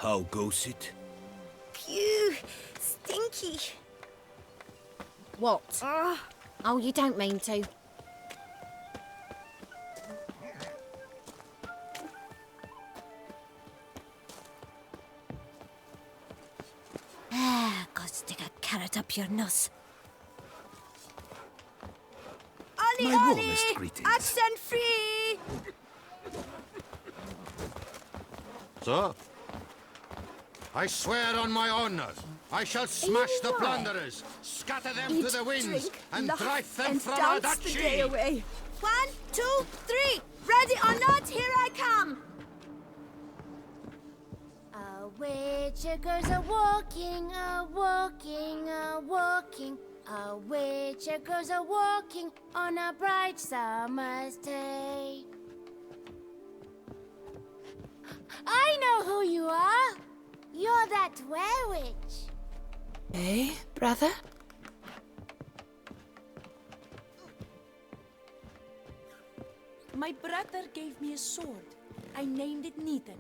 How goes it? Phew, stinky. What? Oh, you don't mean to. Go stick a carrot up your nose. Ollie, My Ollie! warmest greetings. Accent free! So? I swear on my honor, I shall smash the right? plunderers, scatter them Eat, to the winds, drink, and laugh, drive them and from our dance the duchy! day away. 1, 2, 3. Ready or not, here I come. Witcher girls are walking, walking, walking. Witcher girls are walking on a bright summer's day. I know who you are. You're that werewitch. Hey, brother? My brother gave me a sword. I named it Needle.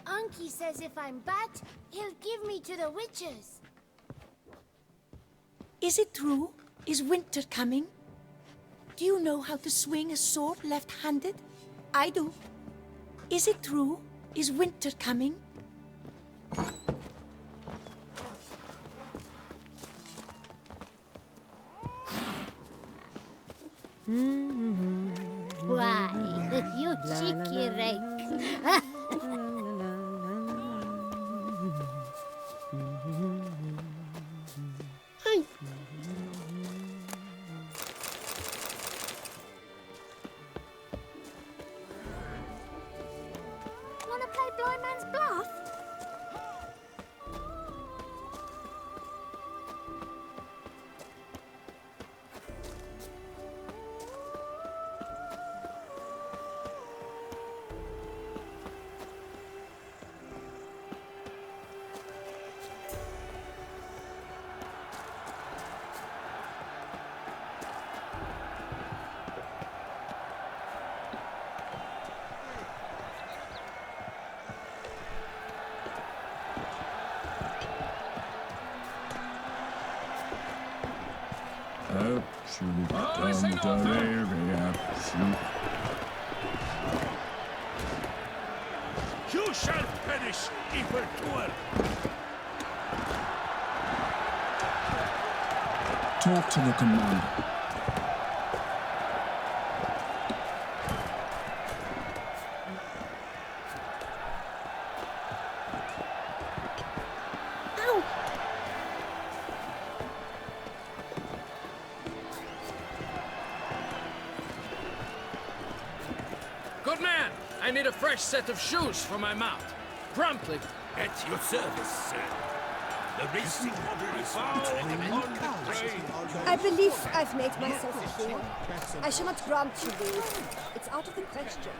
Unky says if I'm bad, he'll give me to the witches. Is it true? Is winter coming? Do you know how to swing a sword left-handed? I do. Is it true? Is winter coming? Why, you cheeky rake. Wanna play blind man's bluff? You shall perish, evildoer! Talk to the commander. Good man! I need a fresh set of shoes for my mount. Promptly. At your service, sir. The racing model is between on the train. I believe I've made myself clear. I shall not grant you leave. It's out of the question.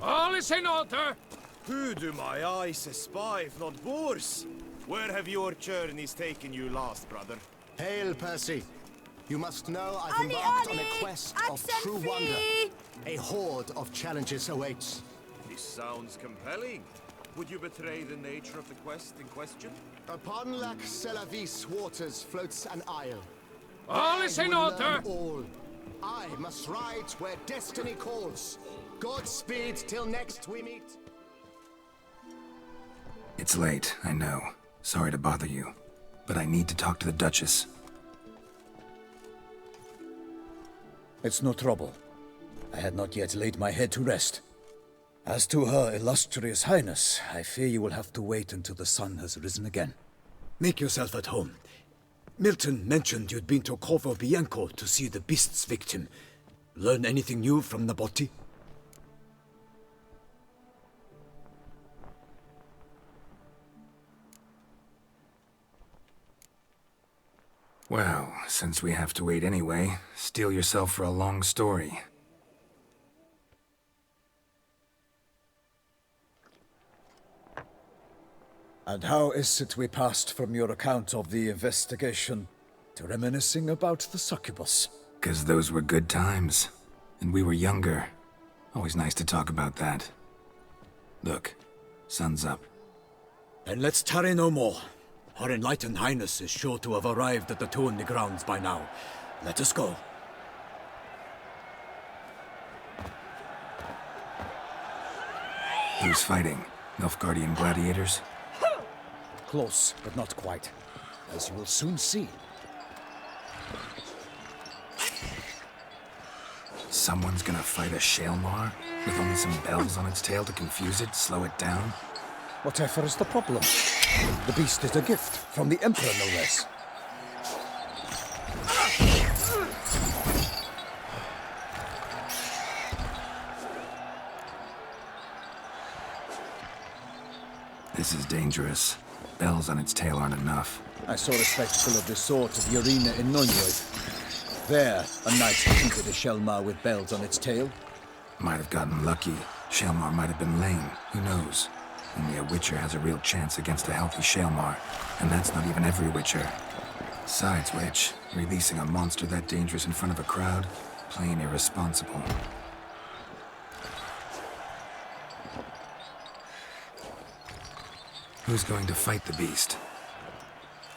All is in order. Who do my eyes espy if not Boers? Where have your journeys taken you last, brother? Hail, Percy. You must know I've Ollie, embarked on Ollie! a quest of Accent true free! wonder. A horde of challenges awaits. This sounds compelling. Would you betray the nature of the quest in question? Upon Lac Selavis waters floats an isle. All is in order! All. I must ride where destiny calls. Godspeed till next we meet. It's late, I know. Sorry to bother you. But I need to talk to the Duchess. It's no trouble. I had not yet laid my head to rest. As to her illustrious highness, I fear you will have to wait until the sun has risen again. Make yourself at home. Milton mentioned you'd been to Corvo Bianco to see the beast's victim. Learn anything new from Nabotti? Well, since we have to wait anyway, steel yourself for a long story. And how is it we passed from your account of the investigation to reminiscing about the succubus? 'Cause those were good times. And we were younger. Always nice to talk about that. Look, sun's up. Then let's tarry no more. Her enlightened highness is sure to have arrived at the Tourney grounds by now. Let us go. Who's fighting? Nilfgaardian gladiators? Close, but not quite. As you will soon see. Someone's gonna fight a Shaelmar? With only some bells on its tail to confuse it, slow it down? Whatever is the problem? The beast is a gift from the Emperor, no less. This is dangerous. Bells on its tail aren't enough. I saw a spectacle of the sort at the arena in Nonyoid. There, a knight defeated a Shaelmar with bells on its tail. Might have gotten lucky. Shaelmar might have been lame. Who knows? Only a Witcher has a real chance against a healthy Shaelmar, and that's not even every Witcher. Besides which, releasing a monster that dangerous in front of a crowd, plain irresponsible. Who's going to fight the beast?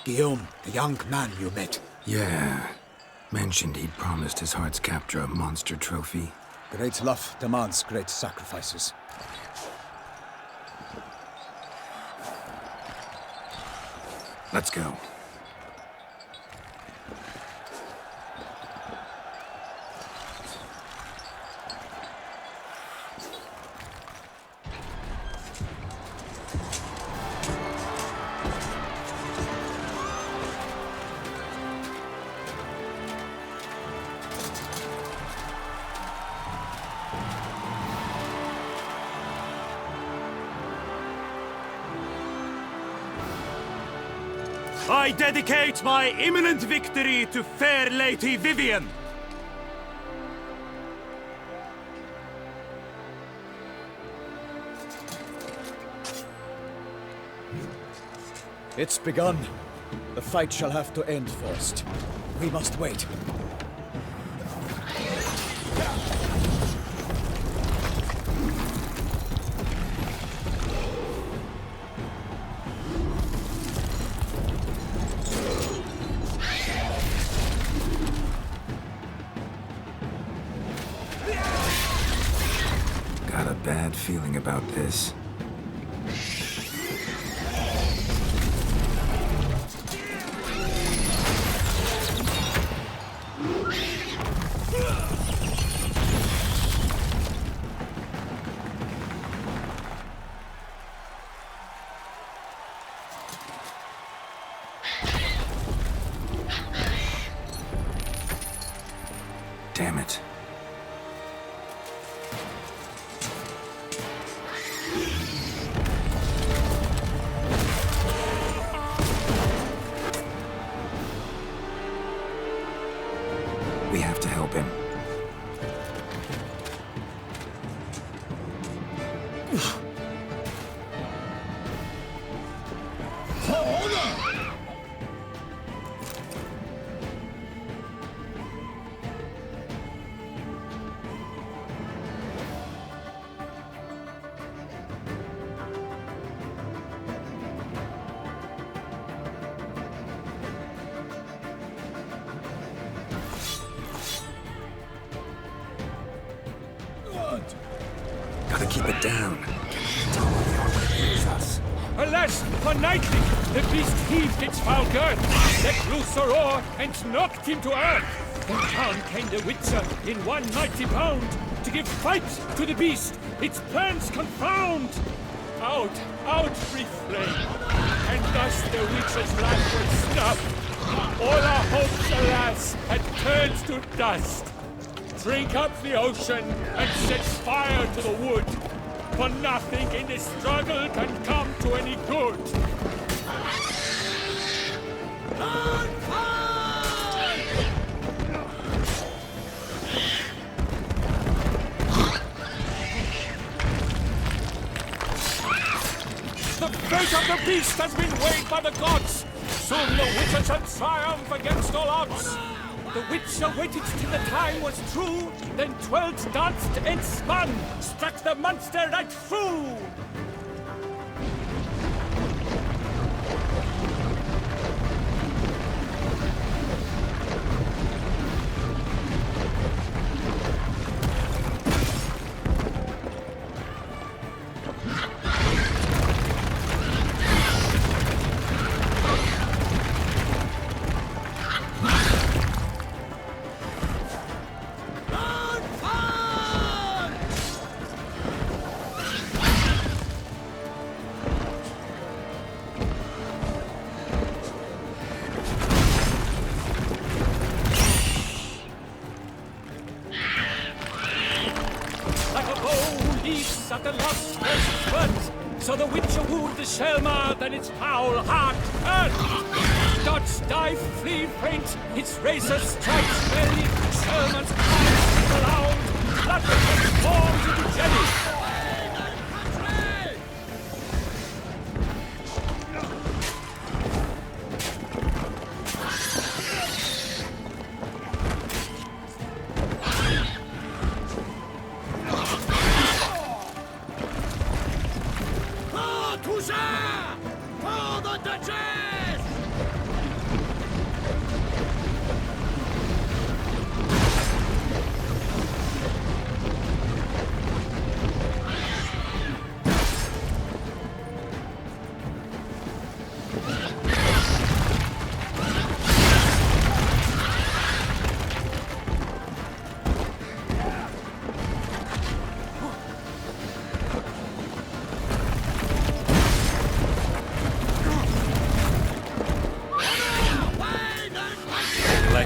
Guillaume, the young man you met. Yeah. Mentioned he'd promised his heart's captor a monster trophy. Great love demands great sacrifices. Let's go. I dedicate my imminent victory to fair Lady Vivian. It's begun. The fight shall have to end first. We must wait. Got a bad feeling about this. Damn it. Gotta keep it down. Tell me the only way is us. Alas, for nightly, the beast heaved its foul girth, let loose a roar, and knocked him to earth. Then down came the Witcher in one mighty bound, to give fight to the beast, its plans confound. Out, out, brief flame, and thus the Witcher's life was snuffed. All our hopes, alas, had turned to dust. Drink up the ocean and set fire to the wood, for nothing in this struggle can come to any good. The fate of the beast has been weighed by the gods. Soon the Witcher shall triumph against all odds. The Witcher waited till the time was true, then twirled, danced, and spun, struck the monster right through. At the lost first spurt, so the Witcher wooed the Shelmar, then its foul heart hurt. Dots dive, flee, faint, its razor strikes belly, Shelmar's eyes loud, blood transforms into jelly.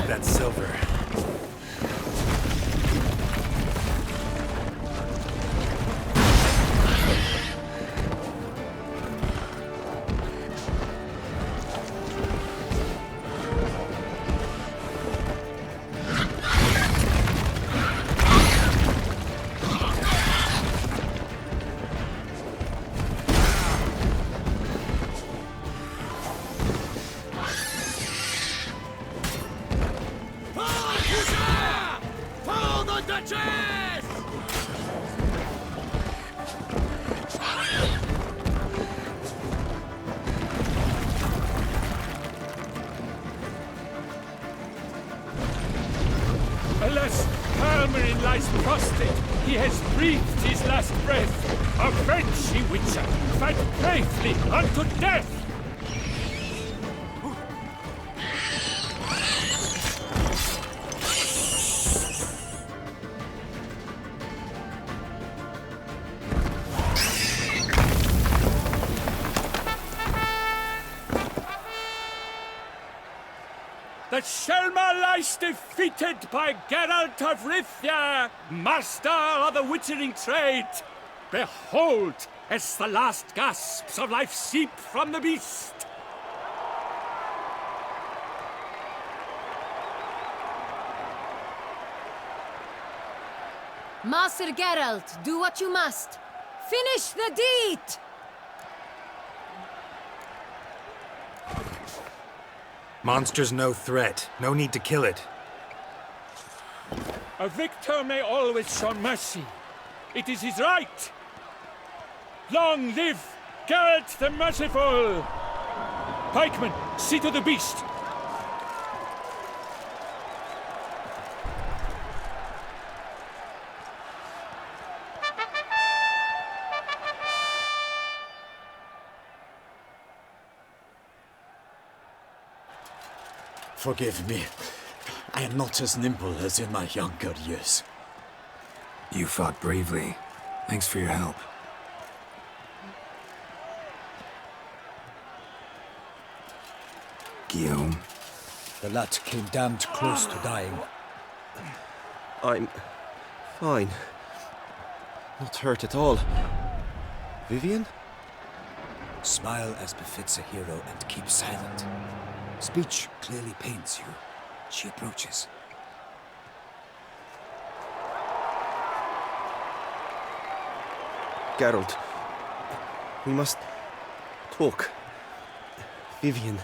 That silver. Alas, Hermarin lies prostrate. He has breathed his last breath. Avenge, ye Witcher! Fight bravely unto death! The Shelmar lies defeated by Geralt of Rithia, master of the witchering trade. Behold, as the last gasps of life seep from the beast. Master Geralt, do what you must. Finish the deed! Monster's no threat. No need to kill it. A victor may always show mercy. It is his right. Long live Geralt the Merciful! Pikemen, see to the beast. Forgive me. I am not as nimble as in my younger years. You fought bravely. Thanks for your help. Guillaume. The lad came damned close to dying. I'm fine. Not hurt at all. Vivian? Smile as befits a hero and keep silent. Speech clearly pains you. She approaches. Geralt. We must talk. Vivian.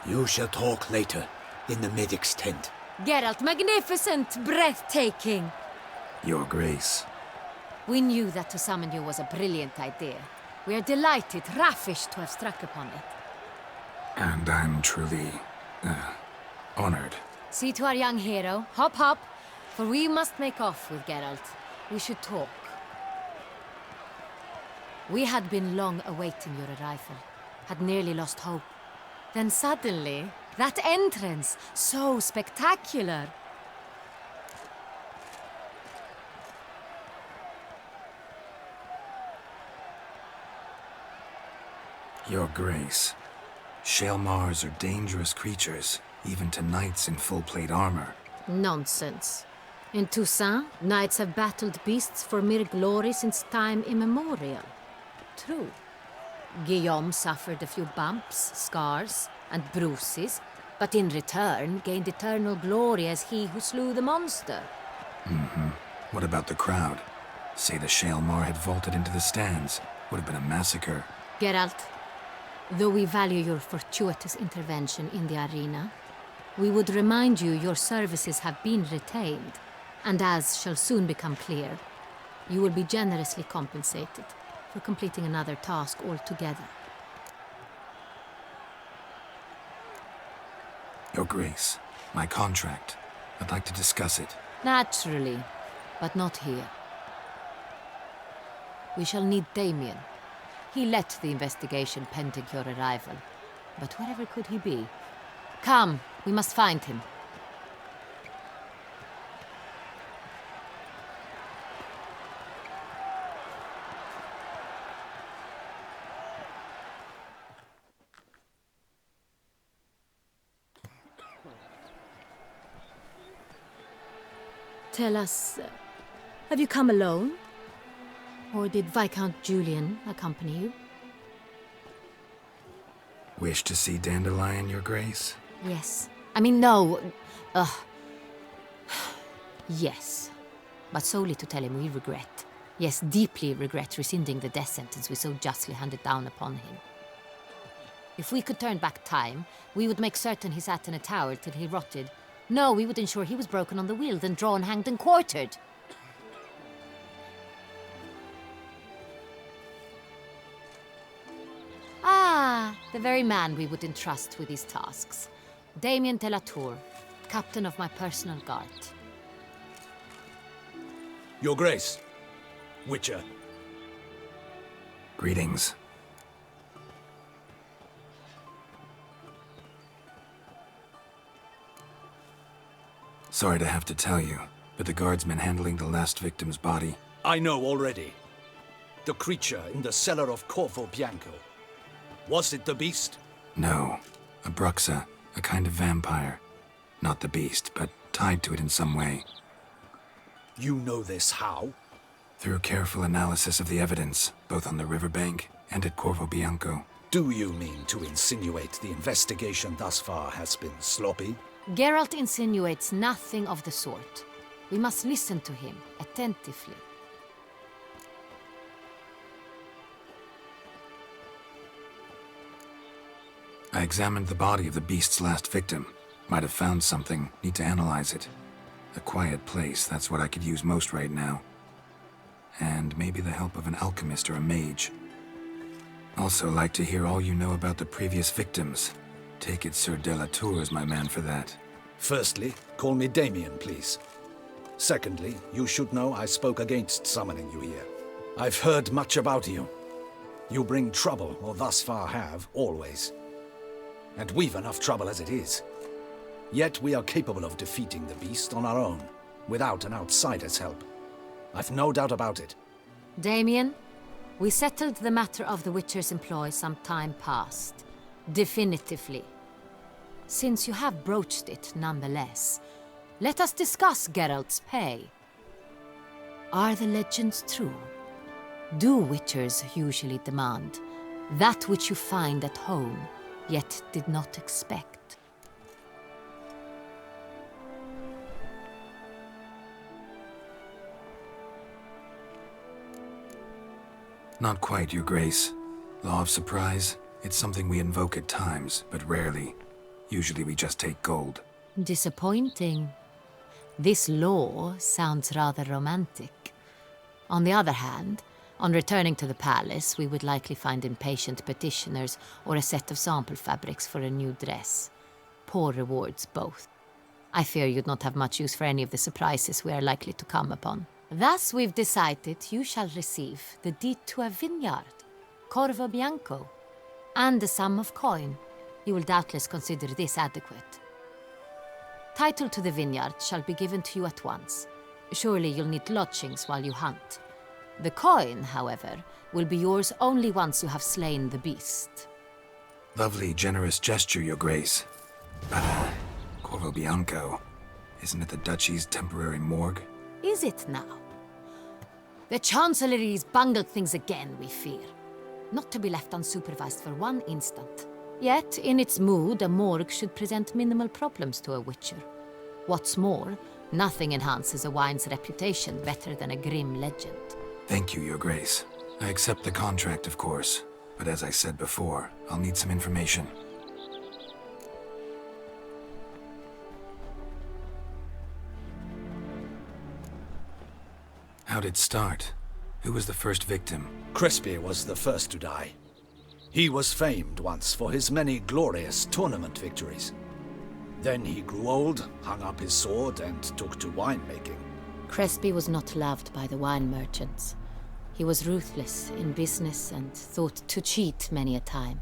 You shall talk later, in the medic's tent. Geralt, magnificent, breathtaking. Your Grace. We knew that to summon you was a brilliant idea. We are delighted, ravished to have struck upon it. And I'm truly, honored. See to our young hero. Hop, hop. For we must make off with Geralt. We should talk. We had been long awaiting your arrival. Had nearly lost hope. Then suddenly, that entrance, so spectacular. Your Grace. Shaelmars are dangerous creatures, even to knights in full-plate armor. Nonsense. In Toussaint, knights have battled beasts for mere glory since time immemorial. True. Guillaume suffered a few bumps, scars, and bruises, but in return gained eternal glory as he who slew the monster. What about the crowd? Say the Shaelmar had vaulted into the stands. Would have been a massacre. Geralt, though we value your fortuitous intervention in the arena, we would remind you your services have been retained, and as shall soon become clear, you will be generously compensated for completing another task altogether. Your Grace, my contract. I'd like to discuss it. Naturally, but not here. We shall need Damien. He led the investigation pending your arrival. But wherever could he be? Come, we must find him. Tell us, have you come alone? Or did Viscount Julian accompany you? Wish to see Dandelion, Your Grace? Yes. I mean, no. Yes. But solely to tell him we regret. Yes, deeply regret rescinding the death sentence we so justly handed down upon him. If we could turn back time, we would make certain he sat in a tower till he rotted. No, we would ensure he was broken on the wheel, then drawn, hanged, and quartered. Ah, the very man we would entrust with these tasks. Damien de la Tour, captain of my personal guard. Your Grace. Witcher. Greetings. Sorry to have to tell you, but the guardsman handling the last victim's body... I know already. The creature in the cellar of Corvo Bianco. Was it the beast? No. A Bruxa, a kind of vampire. Not the beast, but tied to it in some way. You know this how? Through careful analysis of the evidence, both on the riverbank and at Corvo Bianco. Do you mean to insinuate the investigation thus far has been sloppy? Geralt insinuates nothing of the sort. We must listen to him attentively. I examined the body of the beast's last victim. Might have found something. Need to analyze it. A quiet place, that's what I could use most right now. And maybe the help of an alchemist or a mage. Also like to hear all you know about the previous victims. Take it Sir de la Tour is my man for that. Firstly, call me Damien, please. Secondly, you should know I spoke against summoning you here. I've heard much about you. You bring trouble, or thus far have, always. And we've enough trouble as it is. Yet we are capable of defeating the beast on our own, without an outsider's help. I've no doubt about it. Damien, we settled the matter of the Witcher's employ some time past. Definitively. Since you have broached it nonetheless, let us discuss Geralt's pay. Are the legends true? Do Witchers usually demand that which you find at home, yet did not expect? Not quite, Your Grace. Law of surprise, it's something we invoke at times, but rarely. Usually we just take gold. Disappointing. This law sounds rather romantic. On the other hand, on returning to the palace, we would likely find impatient petitioners or a set of sample fabrics for a new dress. Poor rewards, both. I fear you'd not have much use for any of the surprises we are likely to come upon. Thus, we've decided you shall receive the deed to a vineyard, Corvo Bianco, and a sum of coin. You will doubtless consider this adequate. Title to the vineyard shall be given to you at once. Surely you'll need lodgings while you hunt. The coin, however, will be yours only once you have slain the beast. Lovely, generous gesture, Your Grace. But, Corvo Bianco, isn't it the Duchy's temporary morgue? Is it now? The Chancellery's bungled things again, we fear. Not to be left unsupervised for one instant. Yet, in its mood, a morgue should present minimal problems to a Witcher. What's more, nothing enhances a wine's reputation better than a grim legend. Thank you, Your Grace. I accept the contract, of course. But as I said before, I'll need some information. How'd it start? Who was the first victim? Crespi was the first to die. He was famed once for his many glorious tournament victories. Then he grew old, hung up his sword, and took to winemaking. Crespi was not loved by the wine merchants. He was ruthless in business and thought to cheat many a time.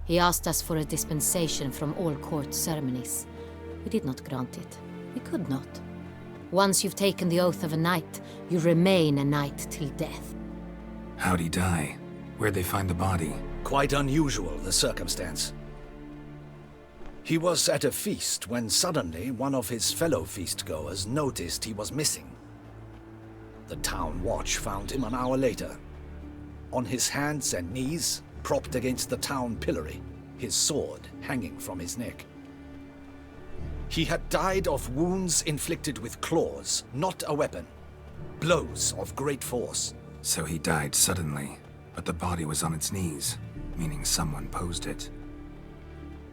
He asked us for a dispensation from all court ceremonies. We did not grant it. We could not. Once you've taken the oath of a knight, you remain a knight till death. How'd he die? Where'd they find the body? Quite unusual, the circumstance. He was at a feast when suddenly one of his fellow feastgoers noticed he was missing. The town watch found him an hour later. On his hands and knees, propped against the town pillory, his sword hanging from his neck. He had died of wounds inflicted with claws, not a weapon. Blows of great force. So he died suddenly, but the body was on its knees, meaning someone posed it.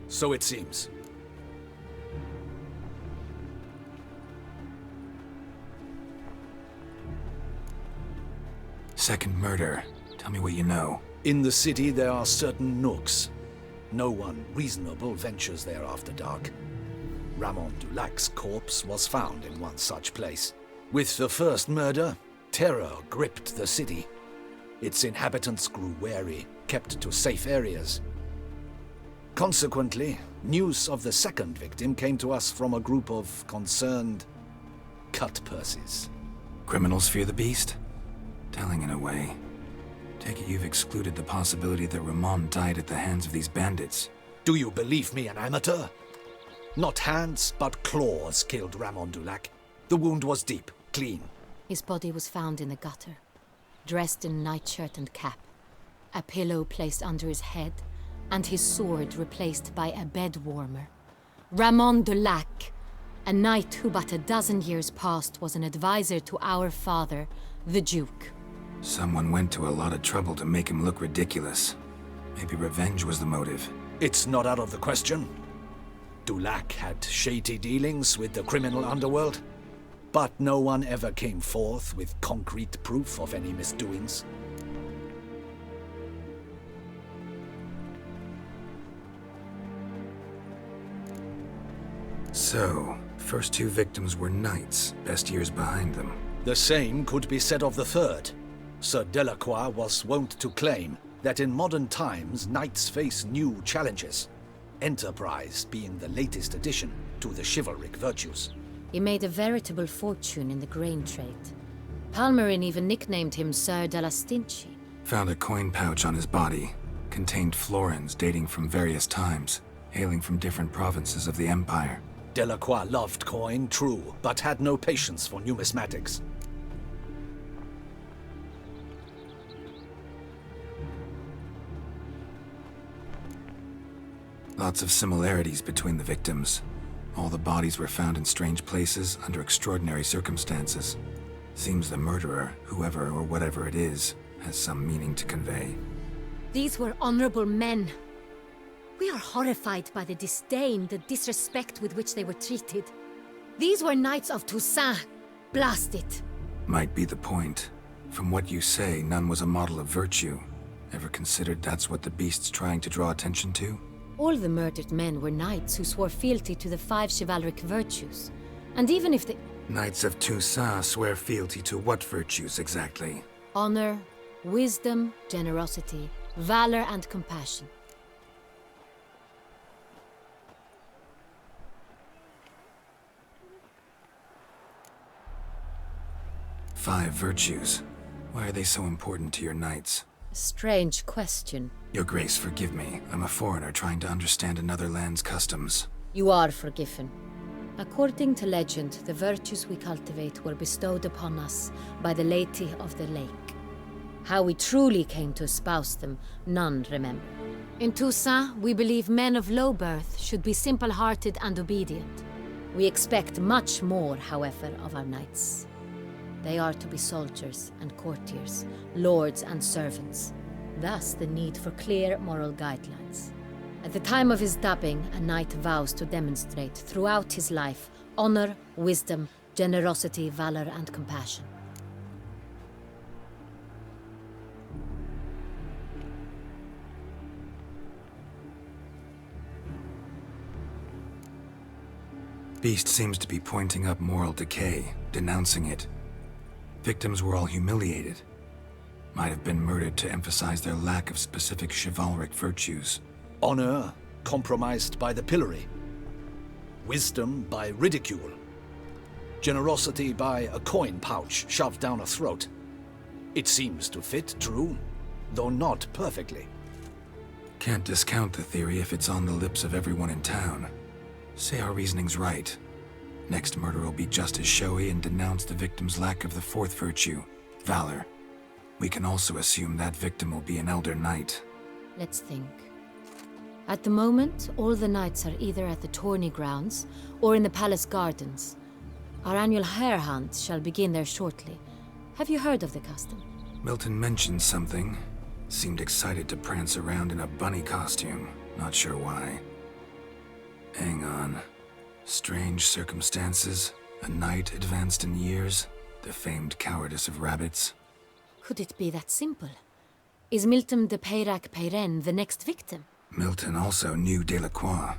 So it seems. Second murder. Tell me what you know. In the city there are certain nooks. No one reasonable ventures there after dark. Ramon Dulac's corpse was found in one such place. With the first murder, terror gripped the city. Its inhabitants grew wary, kept to safe areas. Consequently, news of the second victim came to us from a group of concerned cut-purses. Criminals fear the beast? Telling in a way. Take it you've excluded the possibility that Ramon died at the hands of these bandits. Do you believe me an amateur? Not hands, but claws killed Ramon Dulac. The wound was deep, clean. His body was found in the gutter, dressed in nightshirt and cap, a pillow placed under his head, and his sword replaced by a bed warmer. Ramon Dulac, a knight who but a dozen years past was an advisor to our father, the Duke. Someone went to a lot of trouble to make him look ridiculous. Maybe revenge was the motive. It's not out of the question. Dulac had shady dealings with the criminal underworld, but no one ever came forth with concrete proof of any misdoings. So, first two victims were knights, best years behind them. The same could be said of the third. Sir Delacroix was wont to claim that in modern times knights face new challenges. Enterprise being the latest addition to the chivalric virtues. He made a veritable fortune in the grain trade. Palmerin even nicknamed him Sir de la Stinchi. Found a coin pouch on his body. Contained florins dating from various times, hailing from different provinces of the Empire. Delacroix loved coin, true, but had no patience for numismatics. Lots of similarities between the victims. All the bodies were found in strange places under extraordinary circumstances. Seems the murderer, whoever or whatever it is, has some meaning to convey. These were honorable men. We are horrified by the disdain, the disrespect with which they were treated. These were knights of Toussaint. Blast it. Might be the point. From what you say, none was a model of virtue. Ever considered that's what the beast's trying to draw attention to? All the murdered men were knights who swore fealty to the 5 chivalric virtues. And even if the... Knights of Toussaint swear fealty to what virtues exactly? Honor, wisdom, generosity, valor and compassion. Five virtues. Why are they so important to your knights? Strange question. Your Grace, forgive me. I'm a foreigner trying to understand another land's customs. You are forgiven. According to legend, the virtues we cultivate were bestowed upon us by the Lady of the Lake. How we truly came to espouse them, none remember. In Toussaint, we believe men of low birth should be simple-hearted and obedient. We expect much more, however, of our knights. They are to be soldiers and courtiers, lords and servants. Thus the need for clear moral guidelines. At the time of his dubbing, a knight vows to demonstrate throughout his life honor, wisdom, generosity, valor and compassion. Beast seems to be pointing up moral decay, denouncing it. Victims were all humiliated. Might have been murdered to emphasize their lack of specific chivalric virtues. Honor compromised by the pillory. Wisdom by ridicule. Generosity by a coin pouch shoved down a throat. It seems to fit, true, though not perfectly. Can't discount the theory if it's on the lips of everyone in town. Say our reasoning's right. Next murder will be just as showy and denounce the victim's lack of the fourth virtue, valor. We can also assume that victim will be an elder knight. Let's think. At the moment, all the knights are either at the tourney grounds or in the palace gardens. Our annual hare hunt shall begin there shortly. Have you heard of the custom? Milton mentioned something. Seemed excited to prance around in a bunny costume. Not sure why. Hang on. Strange circumstances, a knight advanced in years, the famed cowardice of rabbits. Could it be that simple? Is Milton de Peyrac-Peyren the next victim? Milton also knew Delacroix.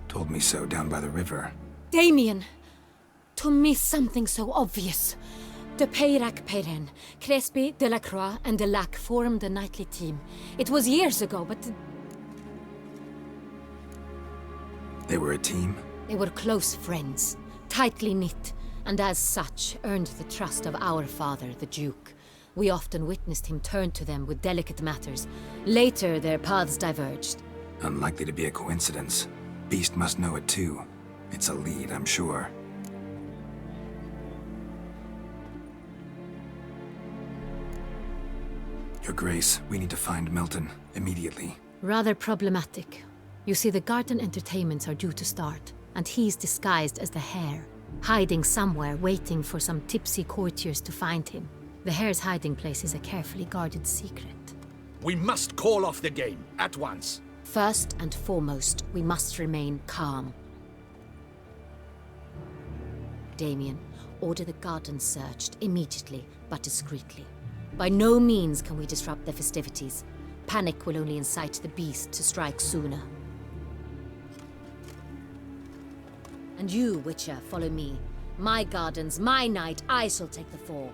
Told me so down by the river. Damien! To miss something so obvious. De Peyrac-Peyren, Crespi, Delacroix, and Delac formed a knightly team. It was years ago, but... They were a team? They were close friends, tightly knit, and as such earned the trust of our father, the Duke. We often witnessed him turn to them with delicate matters. Later, their paths diverged. Unlikely to be a coincidence. Beast must know it too. It's a lead, I'm sure. Your Grace, we need to find Milton, immediately. Rather problematic. You see, the garden entertainments are due to start, and he's disguised as the hare, hiding somewhere, waiting for some tipsy courtiers to find him. The hare's hiding place is a carefully guarded secret. We must call off the game, at once. First and foremost, we must remain calm. Damien, order the garden searched immediately, but discreetly. By no means can we disrupt the festivities. Panic will only incite the beast to strike sooner. And you, Witcher, follow me. My gardens, my night, I shall take the fall.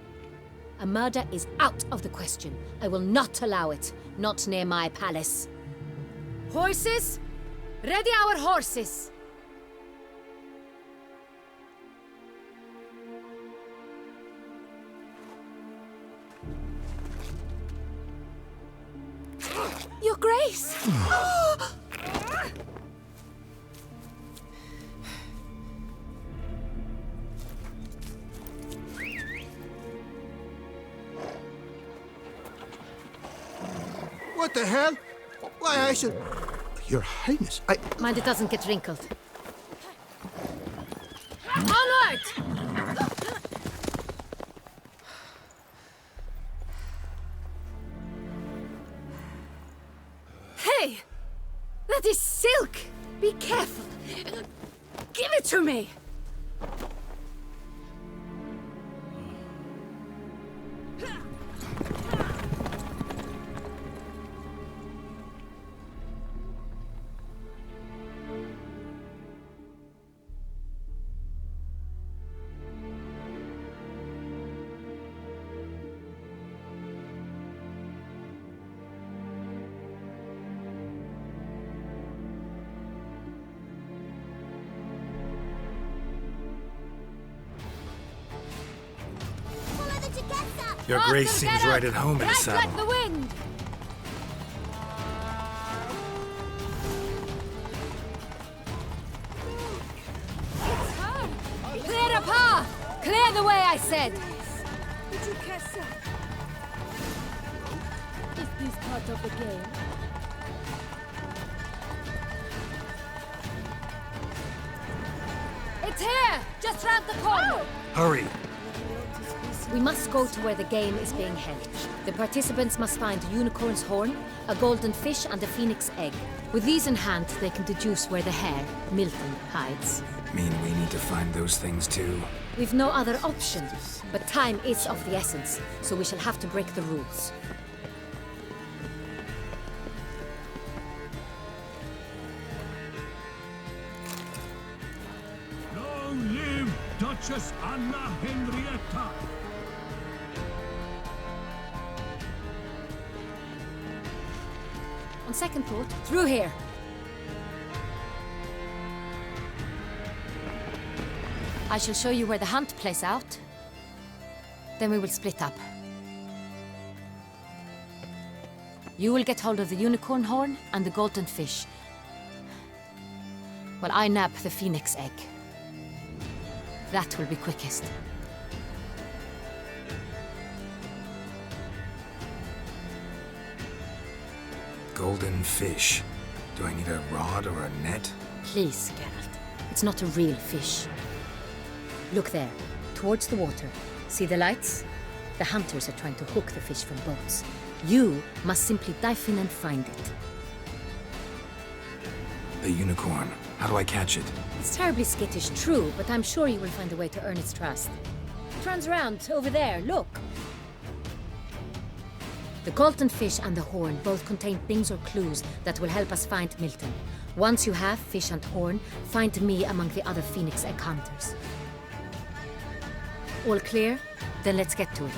A murder is out of the question. I will not allow it. Not near my palace. Horses, Ready our horses! Your Grace! What the hell? Why, I should... Your Highness, Mind it doesn't get wrinkled. Onward! Hey! That is silk! Be careful! Give it to me! Your Grace seems right at home in the saddle. Like the wind! It's her! Clear a path! Clear the way, I said! Is this part of the game? It's here! Just round the corner! Hurry! We must go to where the game is being held. The participants must find a unicorn's horn, a golden fish, and a phoenix egg. With these in hand, they can deduce where the hare, Milton, hides. Mean we need to find those things too? We've no other option. But time is of the essence, so we shall have to break the rules. Long live Duchess Anna Henrietta! On second thought, through here. I shall show you where the hunt plays out. Then we will split up. You will get hold of the unicorn horn and the golden fish, while I nab the phoenix egg. That will be quickest. Golden fish. Do I need a rod or a net? Please, Geralt. It's not a real fish. Look there, towards the water. See the lights? The hunters are trying to hook the fish from boats. You must simply dive in and find it. The unicorn. How do I catch it? It's terribly skittish, true, but I'm sure you will find a way to earn its trust. It runs around, over there, look. The golden fish and the horn both contain things or clues that will help us find Milton. Once you have fish and horn, find me among the other phoenix egg hunters. All clear? Then let's get to it.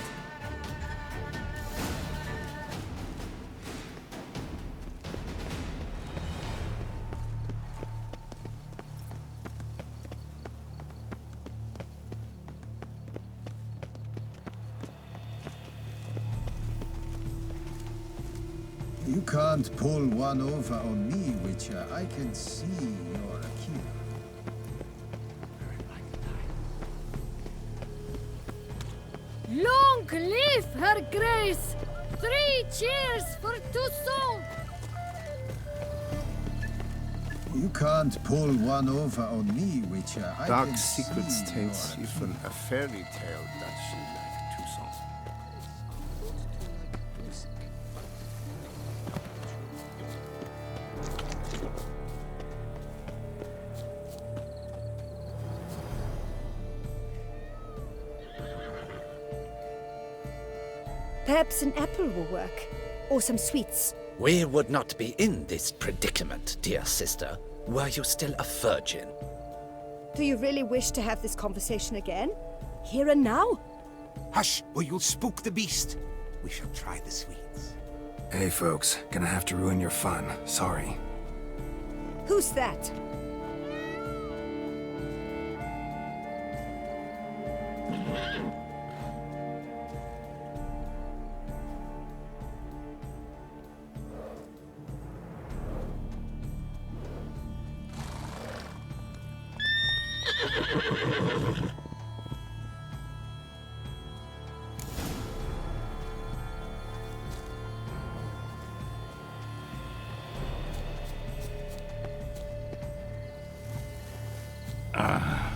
You can't pull one over on me, Witcher. I can see you're a killer. Long live her grace! 3 cheers for Toussaint! You can't pull one over on me, Witcher. I Dark can secrets see taints you're a even a fairy tale that she left Toussaint. Perhaps an apple will work. Or some sweets. We would not be in this predicament, dear sister, were you still a virgin. Do you really wish to have this conversation again? Here and now? Hush, or you'll spook the beast. We shall try the sweets. Hey folks, gonna have to ruin your fun. Sorry. Who's that?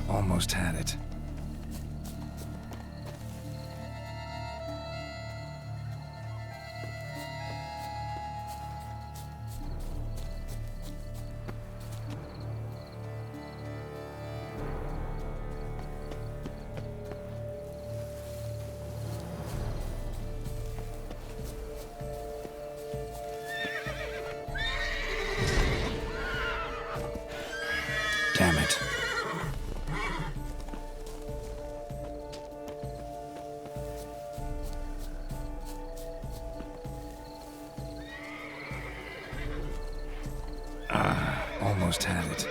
Almost had it. Damn it. Almost had it.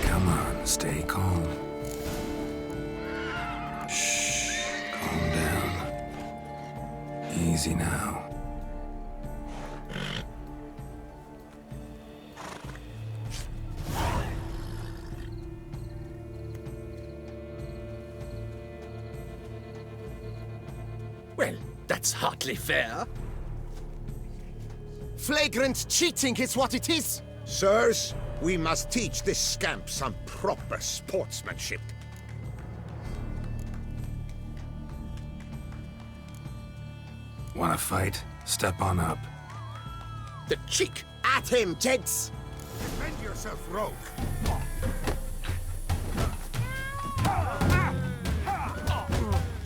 Come on, stay calm. Shh, calm down. Easy now. Well, that's hardly fair. Flagrant cheating is what it is! Sirs, we must teach this scamp some proper sportsmanship. Wanna fight? Step on up. The cheek! At him, gents! Defend yourself, rogue!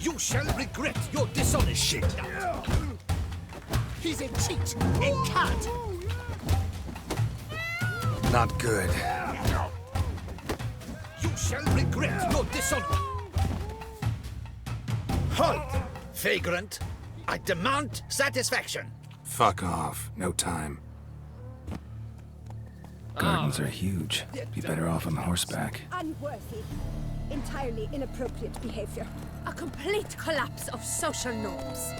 You shall regret your dishonesty. He's a cheat, a cad! Not good. You shall regret your dishonesty. Halt! Vagrant! I demand satisfaction. Fuck off. No time. Gardens are huge. Be better off on horseback. Unworthy. Entirely inappropriate behavior. A complete collapse of social norms.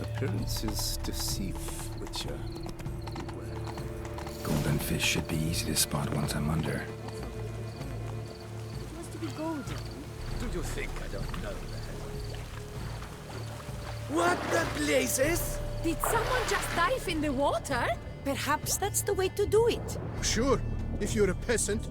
Appearances deceive, Witcher. Golden fish should be easy to spot once I'm under. It was to be golden. Do you think I don't know that? What the blazes? Did someone just dive in the water? Perhaps that's the way to do it. Sure, if you're a peasant.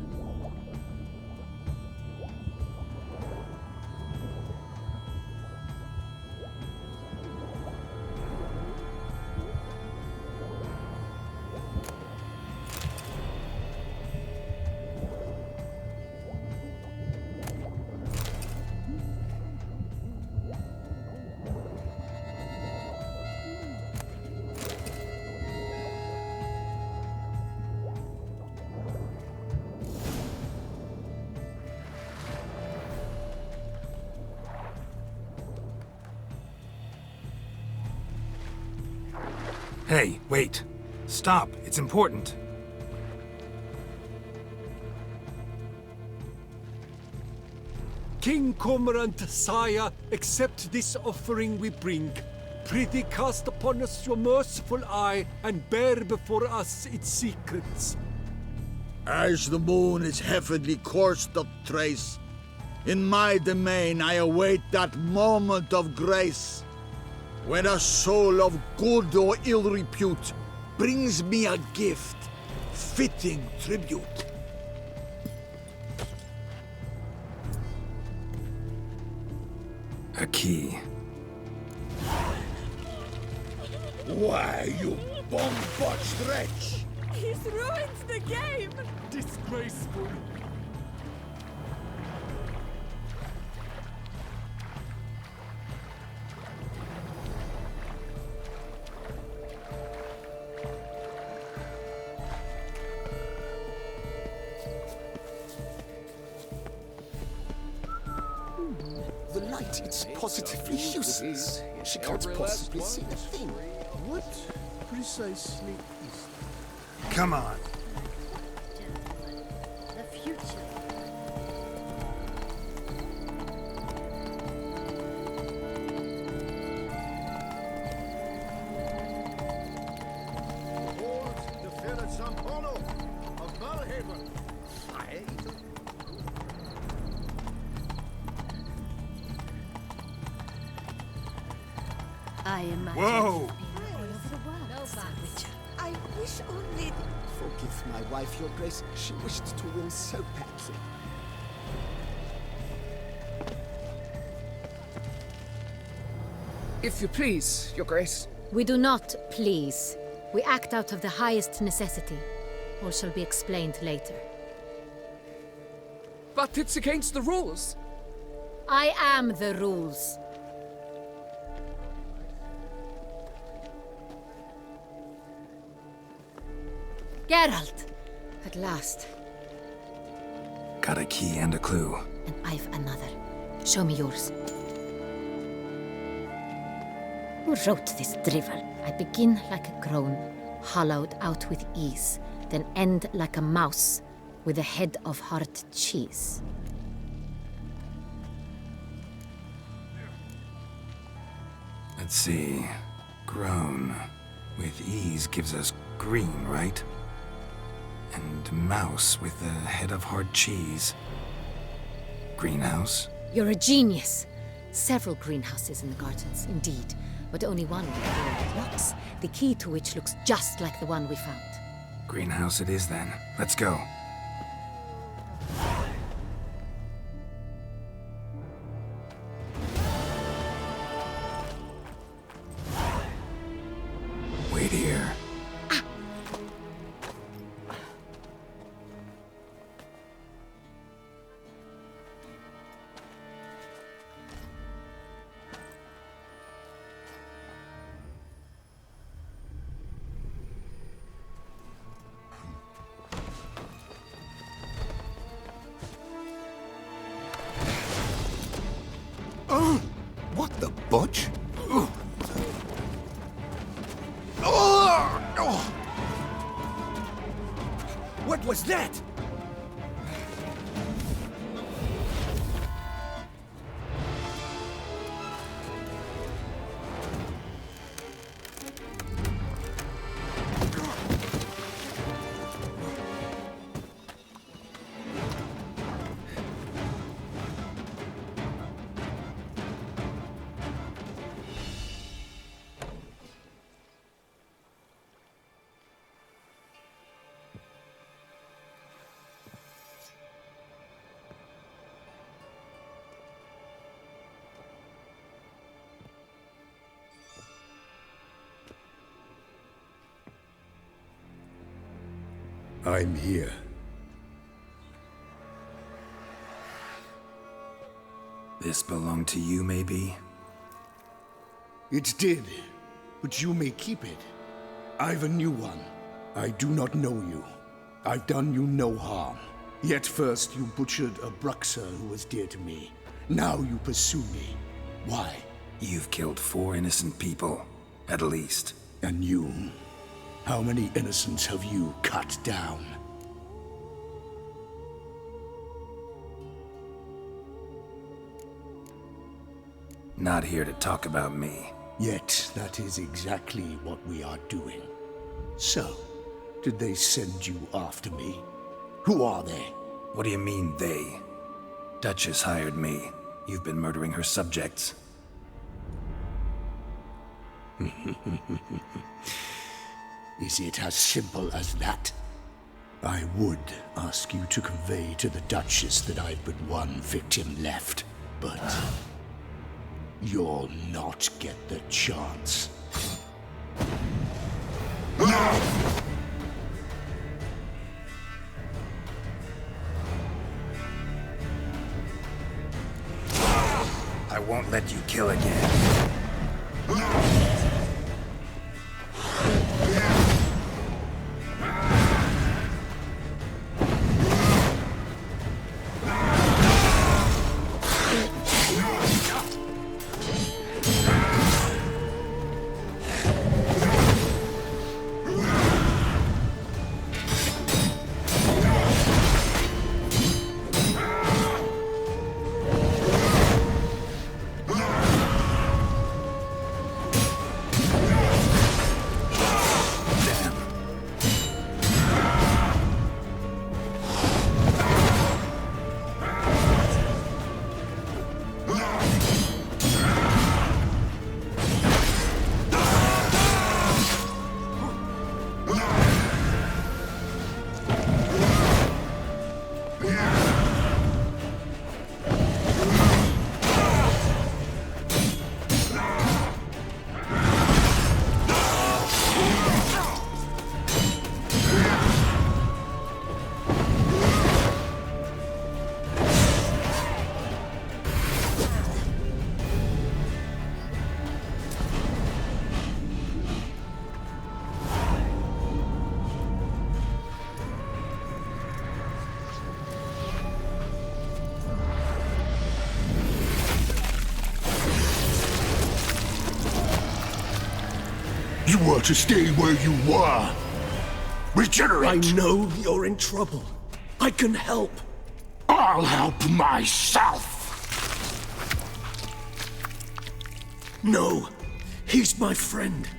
Hey, wait. Stop. It's important. King Cormorant, sire, accept this offering we bring. Prithee cast upon us your merciful eye, and bear before us its secrets. As the moon its heavenly course doth trace, in my domain I await that moment of grace, when a soul of good or ill repute brings me a gift, fitting tribute. A key. Why, you bomb-botched wretch! He's ruined the game! Disgraceful. It's positively useless. She can't possibly see a thing. What precisely is Come on. The future. The Philip Zampolo of Valhaven. I imagine Whoa! being all over the world, Sir Richard. I wish only... Forgive my wife, Your Grace. She wished to win so badly. If you please, Your Grace. We do not please. We act out of the highest necessity. All shall be explained later. But it's against the rules. I am the rules. Geralt! At last. Got a key and a clue. And I've another. Show me yours. Who wrote this drivel? I begin like a crone, hollowed out with ease, then end like a mouse, with a head of hard cheese. Let's see. Grown. With ease gives us green, right? And mouse with a head of hard cheese. Greenhouse? You're a genius. Several greenhouses in the gardens, indeed, but only one with gold locks, the key to which looks just like the one we found. Greenhouse it is then. Let's go. Wait here. Oh! What the butch? Oh! What was that? I'm here. This belonged to you, maybe? It did, but you may keep it. I've a new one. I do not know you. I've done you no harm. Yet first you butchered a Bruxer who was dear to me. Now you pursue me. Why? You've killed 4 innocent people, at least. And you? How many innocents have you cut down? Not here to talk about me. Yet that is exactly what we are doing. So, did they send you after me? Who are they? What do you mean, they? Duchess hired me. You've been murdering her subjects. Is it as simple as that? I would ask you to convey to the Duchess that I've but one victim left, but you'll not get the chance. I won't let you kill again. You were to stay where you were. Regenerate! I know you're in trouble. I can help. I'll help myself! No, he's my friend.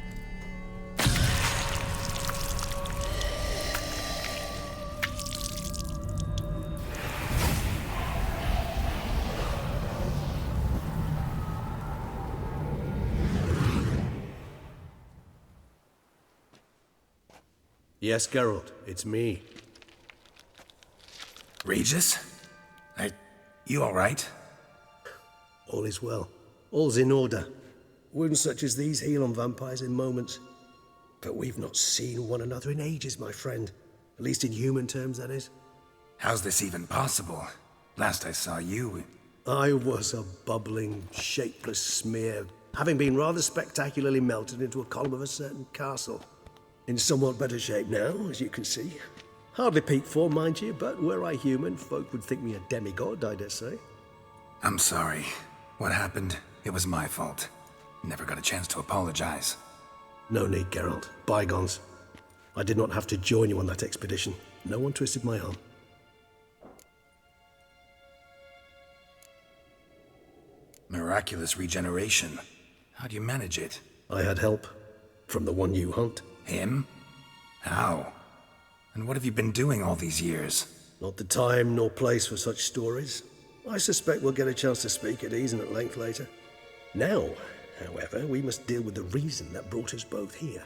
Yes, Geralt, it's me. Regis? You all right? All is well. All's in order. Wounds such as these heal on vampires in moments. But we've not seen one another in ages, my friend. At least in human terms, that is. How's this even possible? Last I saw you... I was a bubbling, shapeless smear, having been rather spectacularly melted into a column of a certain castle. In somewhat better shape now, as you can see. Hardly peak form, mind you, but were I human, folk would think me a demigod, I dare say. I'm sorry. What happened, it was my fault. Never got a chance to apologize. No need, Geralt. Bygones. I did not have to join you on that expedition. No one twisted my arm. Miraculous regeneration. How do you manage it? I had help. From the one you hunt. Him? How? And what have you been doing all these years? Not the time nor place for such stories. I suspect we'll get a chance to speak at ease and at length later. Now, however, we must deal with the reason that brought us both here.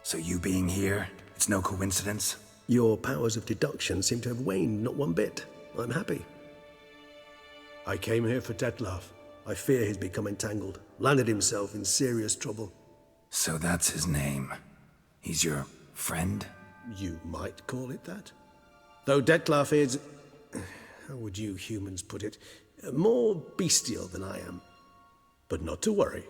So you being here, it's no coincidence? Your powers of deduction seem to have waned not one bit. I'm happy. I came here for Detlaf. I fear he's become entangled, landed himself in serious trouble. So that's his name. He's your friend? You might call it that. Though Detlaf is... how would you humans put it? More bestial than I am. But not to worry.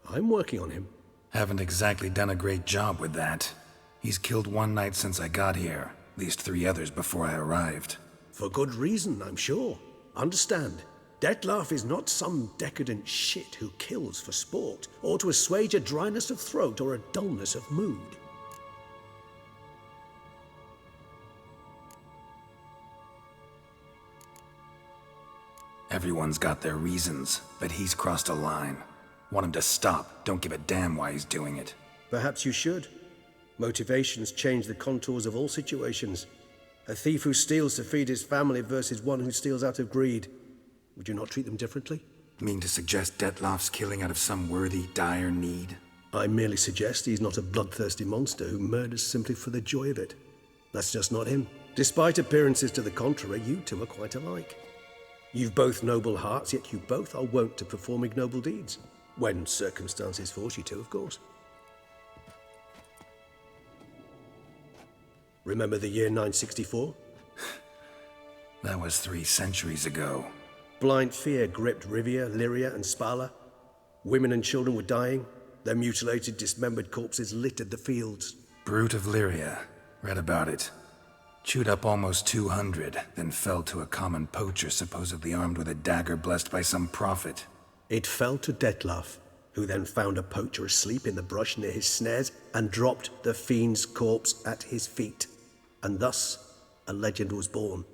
I'm working on him. Haven't exactly done a great job with that. He's killed one knight since I got here. At least 3 others before I arrived. For good reason, I'm sure. Understand, Detlaf is not some decadent shit who kills for sport, or to assuage a dryness of throat or a dullness of mood. Everyone's got their reasons, but he's crossed a line. Want him to stop, don't give a damn why he's doing it. Perhaps you should. Motivations change the contours of all situations. A thief who steals to feed his family versus one who steals out of greed. Would you not treat them differently? Mean to suggest Detlaf's killing out of some worthy, dire need? I merely suggest he's not a bloodthirsty monster who murders simply for the joy of it. That's just not him. Despite appearances to the contrary, you two are quite alike. You've both noble hearts, yet you both are wont to perform ignoble deeds. When circumstances force you to, of course. Remember the year 964? That was 3 centuries ago. Blind fear gripped Rivia, Lyria, and Spala. Women and children were dying. Their mutilated, dismembered corpses littered the fields. Brute of Lyria. Read about it. Chewed up almost 200, then fell to a common poacher supposedly armed with a dagger blessed by some prophet. It fell to Detlaf, who then found a poacher asleep in the brush near his snares and dropped the fiend's corpse at his feet. And thus, a legend was born.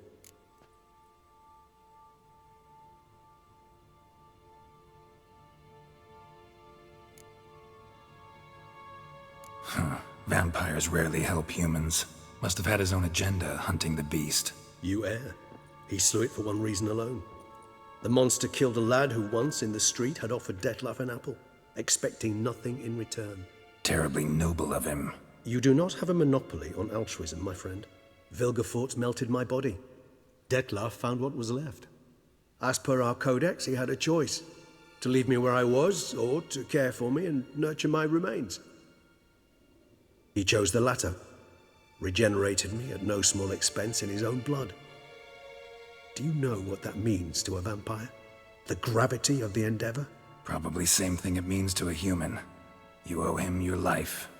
Vampires rarely help humans. Must have had his own agenda, hunting the beast. You err. He slew it for one reason alone. The monster killed a lad who once, in the street, had offered Detlaf an apple, expecting nothing in return. Terribly noble of him. You do not have a monopoly on altruism, my friend. Vilgefortz melted my body. Detlaf found what was left. As per our codex, he had a choice. To leave me where I was, or to care for me and nurture my remains. He chose the latter. Regenerated me at no small expense in his own blood. Do you know what that means to a vampire? The gravity of the endeavor? Probably same thing it means to a human. You owe him your life.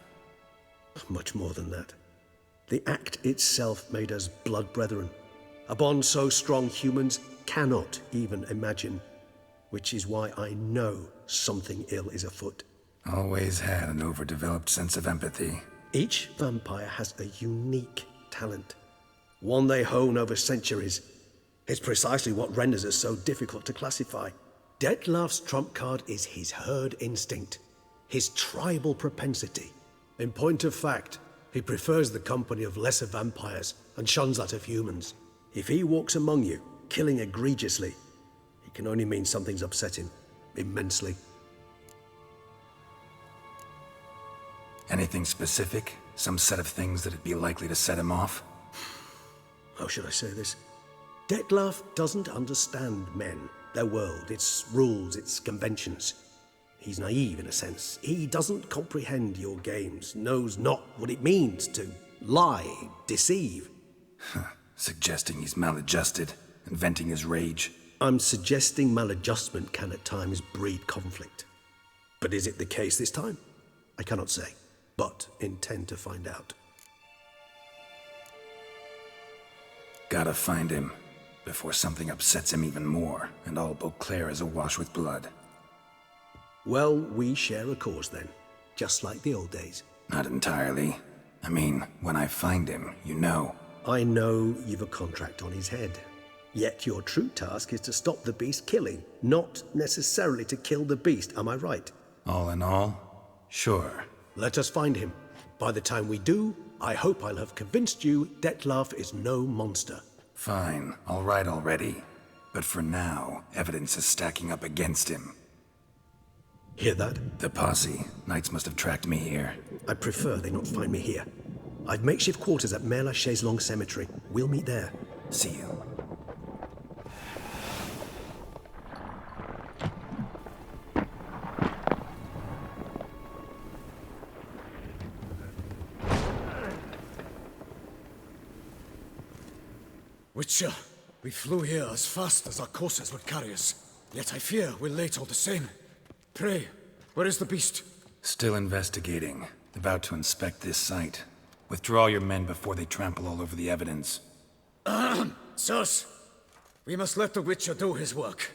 Much more than that. The act itself made us blood brethren. A bond so strong humans cannot even imagine. which is why I know something ill is afoot. Always had an overdeveloped sense of empathy. Each vampire has a unique talent, one they hone over centuries. It's precisely what renders it so difficult to classify. Detlef's trump card is his herd instinct, his tribal propensity. In point of fact, he prefers the company of lesser vampires and shuns that of humans. If he walks among you, killing egregiously, it can only mean something's upset him immensely. Anything specific? Some set of things that'd be likely to set him off? How should I say this? Detlef doesn't understand men, their world, its rules, its conventions. He's naive in a sense. He doesn't comprehend your games, knows not what it means to lie, deceive. Suggesting he's maladjusted and venting his rage. I'm suggesting maladjustment can at times breed conflict. But is it the case this time? I cannot say, but intend to find out. Gotta find him before something upsets him even more and all Beauclair is awash with blood. Well, we share a cause then, just like the old days. Not entirely. I mean, when I find him, you know. I know you've a contract on his head. Yet your true task is to stop the beast killing, not necessarily to kill the beast, am I right? All in all, sure. Let us find him. By the time we do, I hope I'll have convinced you Detlef is no monster. Fine, all right already. But for now, evidence is stacking up against him. Hear that? The posse. Knights must have tracked me here. I prefer they not find me here. I've makeshift quarters at Mère Lachaise Long Cemetery. We'll meet there. See you. Witcher, we flew here as fast as our courses would carry us. Yet I fear we're late all the same. Pray, where is the beast? Still investigating. About to inspect this site. Withdraw your men before they trample all over the evidence. Sirs, we must let the Witcher do his work.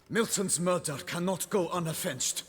Milton's murder cannot go unavenged.